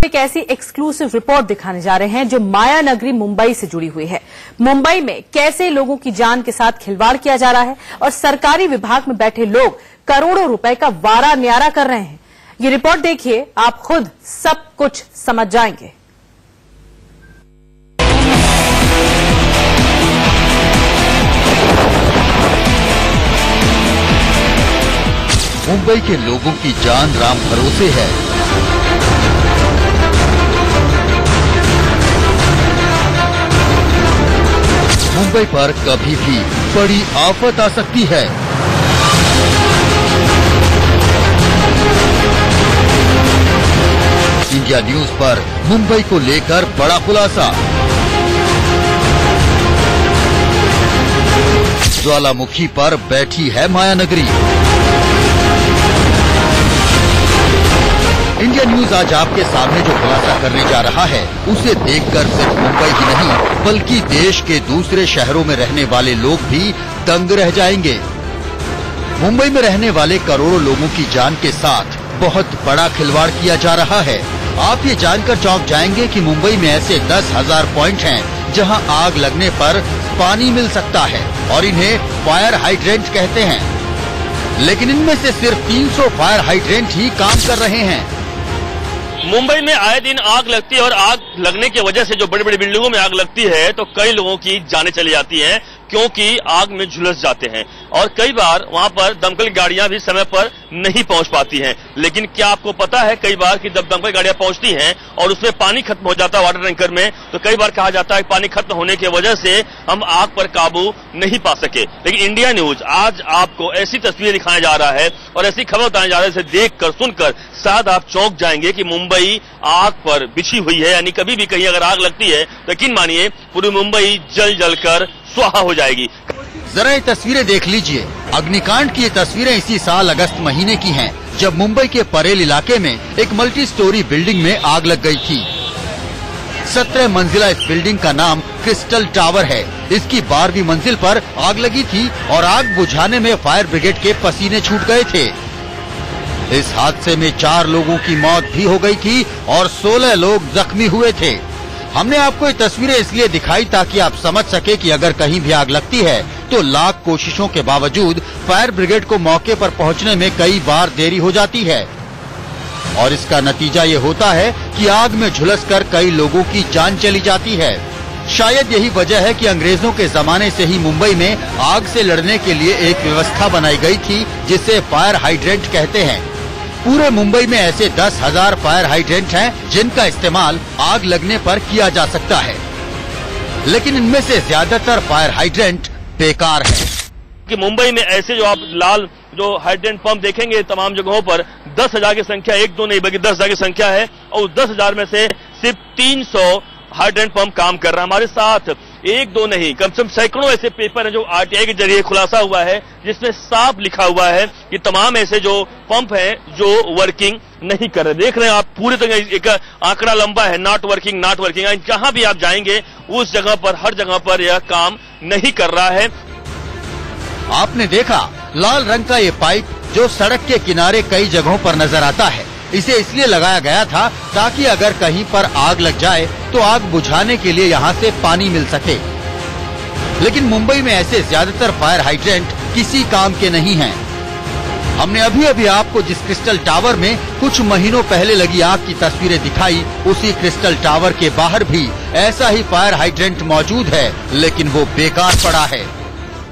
एक ऐसी exclusive report दिखाने जा रहे हैं जो माया नगरी मुंबई से जुड़ी हुई है। मुंबई में कैसे लोगों की जान के साथ खिलवाड़ किया जा रहा है और सरकारी विभाग में बैठे लोग करोड़ों रुपए का वारा न्यारा कर रहे हैं। ये रिपोर्ट देखिए, आप खुद सब कुछ समझ जाएंगे। मुंबई के लोगों की जान राम भरोसे है। मुंबई पर कभी भी बड़ी आफत आ सकती है। इंडिया न्यूज पर मुंबई को लेकर बड़ा खुलासा। ज्वालामुखी पर बैठी है माया नगरी। इंडिया न्यूज आज आपके सामने जो खुलासा करने जा रहा है उसे देखकर सिर्फ मुंबई ही नहीं बल्कि देश के दूसरे शहरों में रहने वाले लोग भी दंग रह जाएंगे। मुंबई में रहने वाले करोड़ों लोगों की जान के साथ बहुत बड़ा खिलवाड़ किया जा रहा है। आप ये जानकर चौंक जाएंगे कि मुंबई में ऐसे 10,000 पॉइंट हैं जहां आग लगने पर पानी मिल सकता है और इन्हें फायर हाइड्रेंट कहते हैं। लेकिन इनमें से सिर्फ 300 फायर हाइड्रेंट ही काम कर रहे हैं। मुंबई में आए दिन आग लगती है और आग लगने की वजह से जो बड़ी बड़ी बिल्डिंगों में आग लगती है तो कई लोगों की जानें चली जाती हैं क्योंकि आग में झुलस जाते हैं और कई बार वहां पर दमकल गाड़ियां भी समय पर नहीं पहुंच पाती हैं। लेकिन क्या आपको पता है कई बार कि जब दमकल गाड़ियां पहुंचती हैं और उसमें पानी खत्म हो जाता है वाटर टैंकर में, तो कई बार कहा जाता है पानी खत्म होने की वजह से हम आग पर काबू नहीं पा सके। लेकिन इंडिया न्यूज आज आपको ऐसी तस्वीरें दिखाने जा रहा है और ऐसी खबर बताने जा रहा है, इसे देखकर सुनकर शायद आप चौंक जाएंगे कि मुंबई आग पर बिछी हुई है। यानी कभी भी कहीं अगर आग लगती है तो यकीन मानिए पूरी मुंबई जल जलकर स्वाहा हो जाएगी। जरा ये तस्वीरें देख लीजिए। अग्निकांड की ये तस्वीरें इसी साल अगस्त महीने की हैं, जब मुंबई के परेल इलाके में एक मल्टी स्टोरी बिल्डिंग में आग लग गई थी। 17 मंजिला इस बिल्डिंग का नाम क्रिस्टल टावर है। इसकी 12वीं मंजिल पर आग लगी थी और आग बुझाने में फायर ब्रिगेड के पसीने छूट गए थे। इस हादसे में 4 लोगों की मौत भी हो गई थी और 16 लोग जख्मी हुए थे। हमने आपको ये तस्वीरें इसलिए दिखाई ताकि आप समझ सके कि अगर कहीं भी आग लगती है तो लाख कोशिशों के बावजूद फायर ब्रिगेड को मौके पर पहुंचने में कई बार देरी हो जाती है और इसका नतीजा ये होता है कि आग में झुलसकर कई लोगों की जान चली जाती है। शायद यही वजह है कि अंग्रेजों के जमाने से ही मुंबई में आग से लड़ने के लिए एक व्यवस्था बनाई गई थी जिसे फायर हाइड्रेंट कहते हैं। पूरे मुंबई में ऐसे 10,000 फायर हाइड्रेंट हैं जिनका इस्तेमाल आग लगने पर किया जा सकता है, लेकिन इनमें से ज्यादातर फायर हाइड्रेंट बेकार है। कि मुंबई में ऐसे जो आप लाल जो हाइड्रेंट पंप देखेंगे तमाम जगहों पर 10,000 की संख्या, एक दो नहीं बल्कि 10,000 की संख्या है और उस 10,000 में से सिर्फ 300 हाइड्रेंट पंप काम कर रहा है। हमारे साथ एक दो नहीं कम से कम सैकड़ों ऐसे पेपर हैं जो आरटीआई के जरिए खुलासा हुआ है जिसमें साफ लिखा हुआ है कि तमाम ऐसे जो पंप हैं जो वर्किंग नहीं कर रहे। देख रहे हैं आप पूरी तरह एक आंकड़ा लंबा है, नॉट वर्किंग। जहां भी आप जाएंगे उस जगह पर हर जगह पर यह काम नहीं कर रहा है। आपने देखा लाल रंग का ये पाइप जो सड़क के किनारे कई जगहों पर नजर आता है, इसे इसलिए लगाया गया था ताकि अगर कहीं पर आग लग जाए तो आग बुझाने के लिए यहाँ से पानी मिल सके। लेकिन मुंबई में ऐसे ज्यादातर फायर हाइड्रेंट किसी काम के नहीं हैं। हमने अभी अभी आपको जिस क्रिस्टल टावर में कुछ महीनों पहले लगी आग की तस्वीरें दिखाई, उसी क्रिस्टल टावर के बाहर भी ऐसा ही फायर हाइड्रेंट मौजूद है, लेकिन वो बेकार पड़ा है।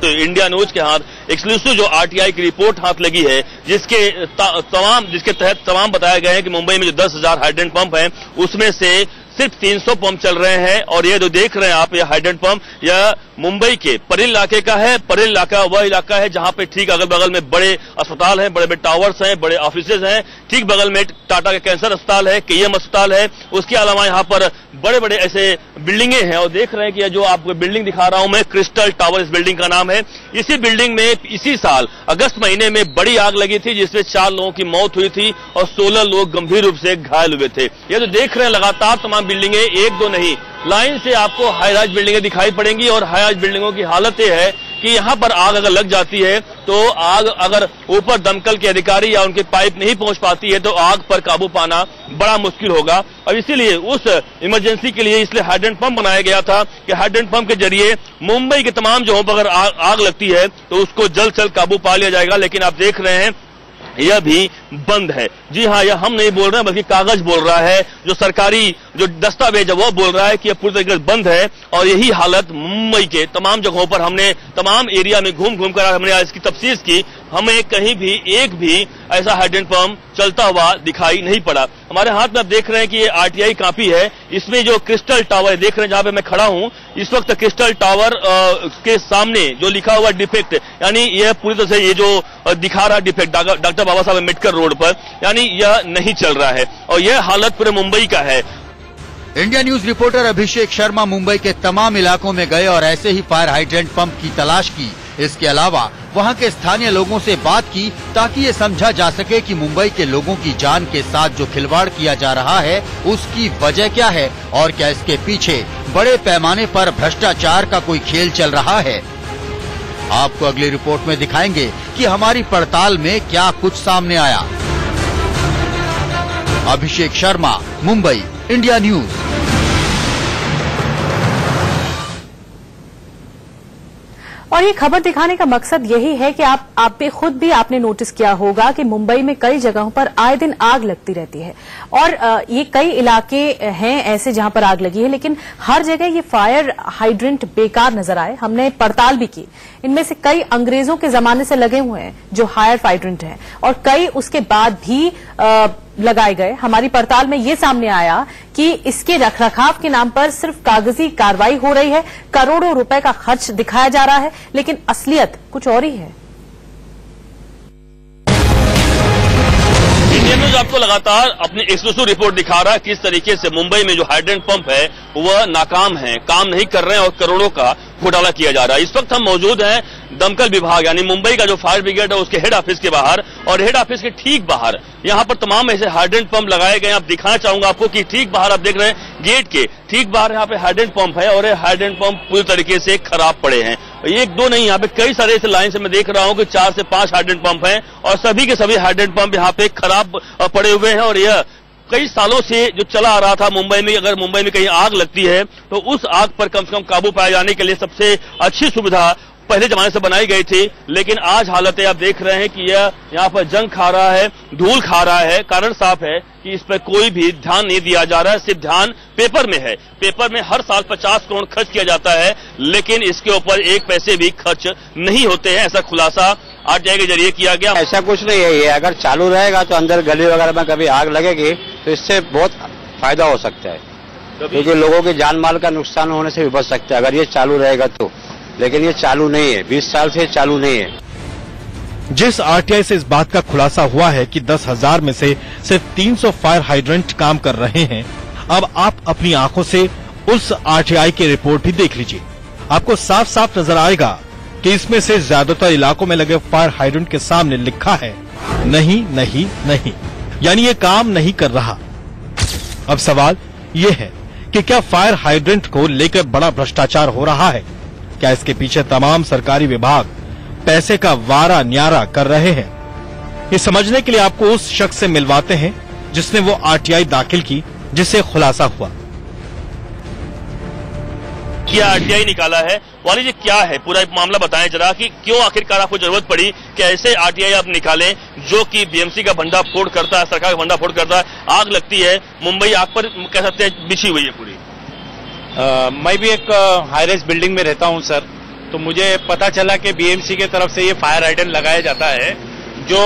तो इंडिया न्यूज के हाथ एक्सक्लूसिव जो आरटीआई की रिपोर्ट हाथ लगी है जिसके तहत तमाम बताया गया है कि मुंबई में जो 10,000 हाइड्रेंट पंप हैं उसमें से सिर्फ 300 पंप चल रहे हैं। और ये जो देख रहे हैं आप ये हाइड्रेंट पंप यह मुंबई के परेल इलाके का है। परेल इलाका वह इलाका है जहां पे ठीक अगल बगल में बड़े अस्पताल हैं, बड़े बड़े टावर्स हैं, बड़े ऑफिसेज हैं। ठीक बगल में टाटा का कैंसर अस्पताल है, केईएम अस्पताल है। उसके अलावा यहाँ पर बड़े बड़े ऐसे बिल्डिंगे हैं और देख रहे हैं कि जो आपको बिल्डिंग दिखा रहा हूं मैं, क्रिस्टल टावर इस बिल्डिंग का नाम है। इसी बिल्डिंग में इसी साल अगस्त महीने में बड़ी आग लगी थी जिसमें 4 लोगों की मौत हुई थी और 16 लोग गंभीर रूप से घायल हुए थे। ये जो देख रहे हैं लगातार तमाम बिल्डिंगें, एक दो नहीं लाइन से आपको हाई राइज बिल्डिंगें दिखाई पड़ेंगी और हाई राइज बिल्डिंगों की हालत यह है कि यहाँ पर आग अगर लग जाती है तो आग अगर ऊपर दमकल के अधिकारी या उनके पाइप नहीं पहुंच पाती है तो आग पर काबू पाना बड़ा मुश्किल होगा। और इसीलिए उस इमरजेंसी के लिए इसलिए हाइड्रेंट पंप बनाया गया था कि हाइड्रेंट पंप के जरिए मुंबई के तमाम जगहों पर अगर आग लगती है तो उसको जल्द से जल्द काबू पा लिया जाएगा। लेकिन आप देख रहे हैं यह भी बंद है। जी हाँ, यह हम नहीं बोल रहे हैं बल्कि कागज बोल रहा है, जो सरकारी जो दस्तावेज है वो बोल रहा है कि यह पूरी तरीके से बंद है। और यही हालत मुंबई के तमाम जगहों पर हमने तमाम एरिया में घूम घूम कर हमने इसकी तफ्सीर की, हमें कहीं भी एक भी ऐसा हाइड्रेंट पंप चलता हुआ दिखाई नहीं पड़ा। हमारे हाथ में आप देख रहे हैं कि ये आरटीआई कॉपी है, इसमें जो क्रिस्टल टावर देख रहे हैं जहां पे मैं खड़ा हूं, इस वक्त क्रिस्टल टावर के सामने जो लिखा हुआ डिफेक्ट, यानी यह पूरी तरह से ये जो दिखा रहा डिफेक्ट डॉक्टर बाबा साहब अम्बेडकर रोड पर, यानी यह नहीं चल रहा है और यह हालत पूरे मुंबई का है। India news reporter Abhishek Sharma Mumbai के तमाम इलाकों में गए और ऐसे ही फायर हाइड्रेंट पंप की तलाश की। इसके अलावा वहां के स्थानीय लोगों से बात की ताकि ये समझा जा सके कि मुंबई के लोगों की जान के साथ जो खिलवाड़ किया जा रहा है उसकी वजह क्या है और क्या इसके पीछे बड़े पैमाने पर भ्रष्टाचार का कोई खेल चल रहा है। आपको अगली रिपोर्ट में दिखाएंगे कि हमारी पड़ताल में क्या कुछ सामने आया। Abhishek Sharma, Mumbai, India news. और ये खबर दिखाने का मकसद यही है कि आप भी खुद भी आपने नोटिस किया होगा कि मुंबई में कई जगहों पर आए दिन आग लगती रहती है और ये कई इलाके हैं ऐसे जहां पर आग लगी है, लेकिन हर जगह ये फायर हाइड्रेंट बेकार नजर आए। हमने पड़ताल भी की, इनमें से कई अंग्रेजों के जमाने से लगे हुए हैं जो फायर हाइड्रेंट हैं और कई उसके बाद भी लगाए गए। हमारी पड़ताल में ये सामने आया कि इसके रखरखाव के नाम पर सिर्फ कागजी कार्रवाई हो रही है, करोड़ों रुपए का खर्च दिखाया जा रहा है, लेकिन असलियत कुछ और ही है। इंडिया न्यूज आपको लगातार अपनी एक्सक्लूसिव रिपोर्ट दिखा रहा है किस तरीके से मुंबई में जो हाइड्रेंट पंप है वह नाकाम है, काम नहीं कर रहे हैं और करोड़ों का घोटाला किया जा रहा है। इस वक्त हम मौजूद हैं दमकल विभाग यानी मुंबई का जो फायर ब्रिगेड है उसके हेड ऑफिस के बाहर, और हेड ऑफिस के ठीक बाहर यहाँ पर तमाम ऐसे हाइड्रेंट पंप लगाए गए। आप दिखाना चाहूंगा आपको कि ठीक बाहर आप देख रहे हैं गेट के ठीक बाहर यहाँ पे हाइड्रेंट पंप है और ये हाइड्रेंट पंप पूरी तरीके से खराब पड़े हैं। एक दो नहीं, यहाँ पे कई सारे ऐसे लाइन से मैं देख रहा हूँ कि 4 से 5 हाइड्रेंट पंप हैं और सभी के सभी हाइड्रेंट पंप यहाँ पे खराब पड़े हुए हैं। और यह कई सालों से जो चला आ रहा था मुंबई में, अगर मुंबई में कहीं आग लगती है तो उस आग पर कम से कम काबू पाए जाने के लिए सबसे अच्छी सुविधा पहले जमाने से बनाई गई थी। लेकिन आज हालत है, आप देख रहे हैं कि यह यहाँ पर जंग खा रहा है, धूल खा रहा है। कारण साफ है कि इस पर कोई भी ध्यान नहीं दिया जा रहा है, सिर्फ ध्यान पेपर में है। पेपर में हर साल 50 करोड़ खर्च किया जाता है लेकिन इसके ऊपर 1 पैसे भी खर्च नहीं होते हैं, ऐसा खुलासा आरटीआई के जरिए किया गया। ऐसा कुछ नहीं है, ये अगर चालू रहेगा तो अंदर गली वगैरह में कभी आग लगेगी तो इससे बहुत फायदा हो सकता है, क्योंकि लोगों के जान माल का नुकसान होने से भी बच सकता है अगर ये चालू रहेगा तो। लेकिन ये चालू नहीं है, 20 साल से चालू नहीं है। जिस आरटीआई से इस बात का खुलासा हुआ है कि 10,000 में से सिर्फ 300 फायर हाइड्रेंट काम कर रहे हैं, अब आप अपनी आंखों से उस आरटीआई की रिपोर्ट भी देख लीजिए। आपको साफ साफ नजर आएगा कि इसमें से ज्यादातर इलाकों में लगे फायर हाइड्रेंट के सामने लिखा है नहीं नहीं नहीं, यानी ये काम नहीं कर रहा। अब सवाल ये है कि क्या फायर हाइड्रेंट को लेकर बड़ा भ्रष्टाचार हो रहा है? क्या इसके पीछे तमाम सरकारी विभाग पैसे का वारा न्यारा कर रहे हैं? ये समझने के लिए आपको उस शख्स से मिलवाते हैं जिसने वो आरटीआई दाखिल की जिससे खुलासा हुआ। क्या आरटीआई निकाला है, वाली जी क्या है पूरा मामला बताएं जरा कि क्यों आखिरकार आपको जरूरत पड़ी कि ऐसे आरटीआई आप निकालें जो कि बीएमसी का भंडा फोड़ करता है, सरकार का भंडा फोड़ करता है। आग लगती है, मुंबई आग पर कह सकते हैं बिछी हुई है पूरी। मैं भी एक हाई राइज बिल्डिंग में रहता हूं सर, तो मुझे पता चला कि बीएमसी के तरफ से ये फायर हाइड्रेंट लगाया जाता है, जो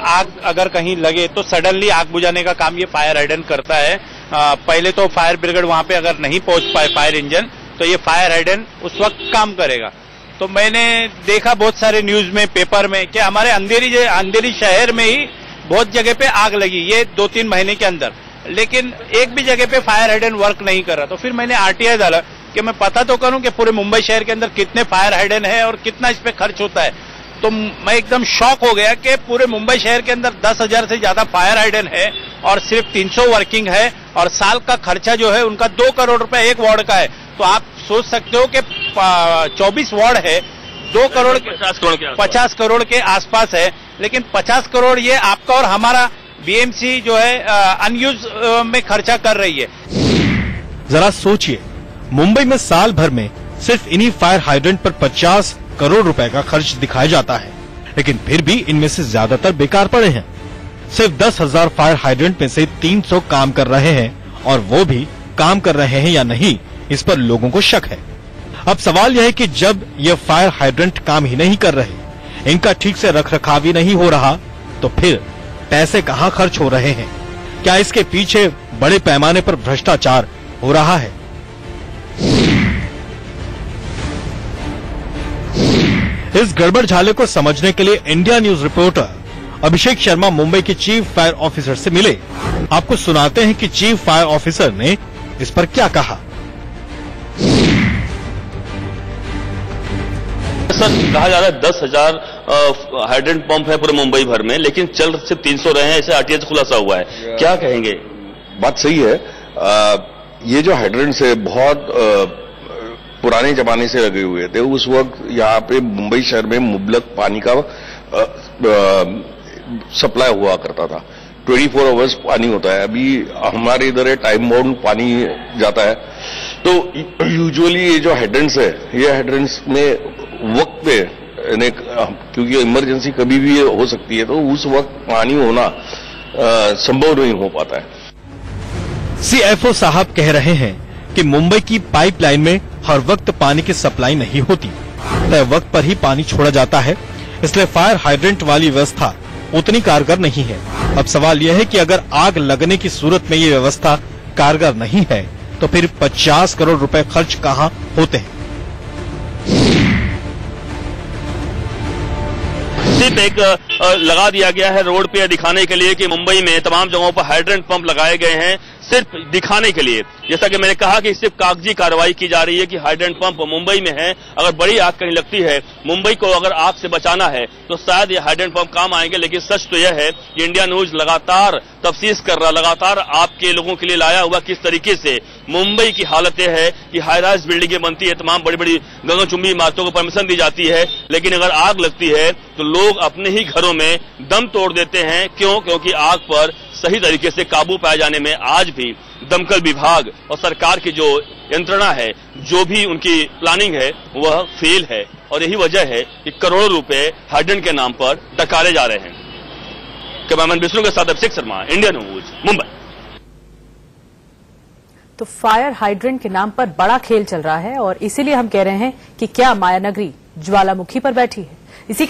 आग अगर कहीं लगे तो सडनली आग बुझाने का काम ये फायर हाइड्रेंट करता है। पहले तो फायर ब्रिगेड वहां पे अगर नहीं पहुंच पाए फायर इंजन तो ये फायर हाइड्रेंट उस वक्त काम करेगा। तो मैंने देखा बहुत सारे न्यूज में, पेपर में कि हमारे अंधेरी शहर में ही बहुत जगह पे आग लगी ये 2-3 महीने के अंदर, लेकिन एक भी जगह पे फायर हाइड्रेंट वर्क नहीं कर रहा। तो फिर मैंने आरटीआई डाला कि मैं पता तो करूं कि पूरे मुंबई शहर के अंदर कितने फायर हाइड्रेंट है और कितना इस पे खर्च होता है। तो मैं एकदम शॉक हो गया कि पूरे मुंबई शहर के अंदर 10,000 से ज्यादा फायर हाइड्रेंट है और सिर्फ 300 वर्किंग है और साल का खर्चा जो है उनका 2 करोड़ रुपए एक वार्ड का है। तो आप सोच सकते हो कि 24 वार्ड है, 2 करोड़ के 50 करोड़ के आसपास है, लेकिन 50 करोड़ ये आपका और हमारा बीएमसी जो है अनयूज में खर्चा कर रही है। जरा सोचिए, मुंबई में साल भर में सिर्फ इन्हीं फायर हाइड्रेंट पर 50 करोड़ रुपए का खर्च दिखाया जाता है, लेकिन फिर भी इनमें से ज्यादातर बेकार पड़े हैं। सिर्फ 10,000 फायर हाइड्रेंट में से 300 काम कर रहे हैं, और वो भी काम कर रहे हैं या नहीं, इस पर लोगों को शक है। अब सवाल यह है कि जब ये फायर हाइड्रेंट काम ही नहीं कर रहे, इनका ठीक से रखरखाव ही नहीं हो रहा, तो फिर पैसे कहाँ खर्च हो रहे हैं? क्या इसके पीछे बड़े पैमाने पर भ्रष्टाचार हो रहा है? इस गड़बड़ झाले को समझने के लिए India news reporter Abhishek Sharma Mumbai के चीफ फायर ऑफिसर से मिले। आपको सुनाते हैं कि चीफ फायर ऑफिसर ने इस पर क्या कहा। सर, कहा जा रहा है 10,000 हाइड्रेंट पंप है पूरे मुंबई भर में, लेकिन चल सिर्फ 300 रहे हैं, ऐसे आरटीआई से खुलासा हुआ है। क्या कहेंगे? बात सही है। ये जो हाइड्रेंट्स है बहुत पुराने जमाने से लगे हुए थे। उस वक्त यहाँ पे मुंबई शहर में मुबलक पानी का सप्लाई हुआ करता था। 24 आवर्स पानी होता है। अभी हमारे इधर है टाइम बाउंड पानी जाता है। तो यूजुअली ये जो हाइड्रेंट्स है, ये हाइड्रेंट्स में वक्त पे क्योंकि इमरजेंसी कभी भी हो सकती है, तो उस वक्त पानी होना संभव नहीं हो पाता है। सीएफओ साहब कह रहे हैं कि मुंबई की पाइपलाइन में हर वक्त पानी की सप्लाई नहीं होती, तय वक्त पर ही पानी छोड़ा जाता है, इसलिए फायर हाइड्रेंट वाली व्यवस्था उतनी कारगर नहीं है। अब सवाल यह है कि अगर आग लगने की सूरत में ये व्यवस्था कारगर नहीं है, तो फिर 50 करोड़ रुपए खर्च कहाँ होते हैं? सिर्फ एक लगा दिया गया है रोड पे दिखाने के लिए कि मुंबई में तमाम जगहों पर हाइड्रेंट पंप लगाए गए हैं, सिर्फ दिखाने के लिए। जैसा कि मैंने कहा कि सिर्फ कागजी कार्रवाई की जा रही है कि हाइड्रेंट पंप मुंबई में है। अगर बड़ी आग कहीं लगती है, मुंबई को अगर आग से बचाना है, तो शायद ये हाइड्रेंट पंप काम आएंगे। लेकिन सच तो यह है कि इंडिया न्यूज लगातार तफ्तीश कर रहा, लगातार आपके लोगों के लिए लाया हुआ किस तरीके से मुंबई की हालत यह है कि हाई राइज बिल्डिंगें बनती है, तमाम बड़ी बड़ी गगनचुंबी इमारतों को परमिशन दी जाती है, लेकिन अगर आग लगती है तो लोग अपने ही घरों में दम तोड़ देते हैं। क्यों? क्योंकि आग पर सही तरीके से काबू पाए जाने में आज भी दमकल विभाग और सरकार की जो यंत्रणा है, जो भी उनकी प्लानिंग है, वह फेल है। और यही वजह है कि करोड़ों रुपए हाइड्रेंट के नाम पर डकारे जा रहे हैं। कैमरामैन विष्णु के साथ अभिषेक शर्मा, इंडिया न्यूज, मुंबई। तो फायर हाइड्रेंट के नाम पर बड़ा खेल चल रहा है, और इसीलिए हम कह रहे हैं कि क्या मायानगरी ज्वालामुखी पर बैठी है। इसी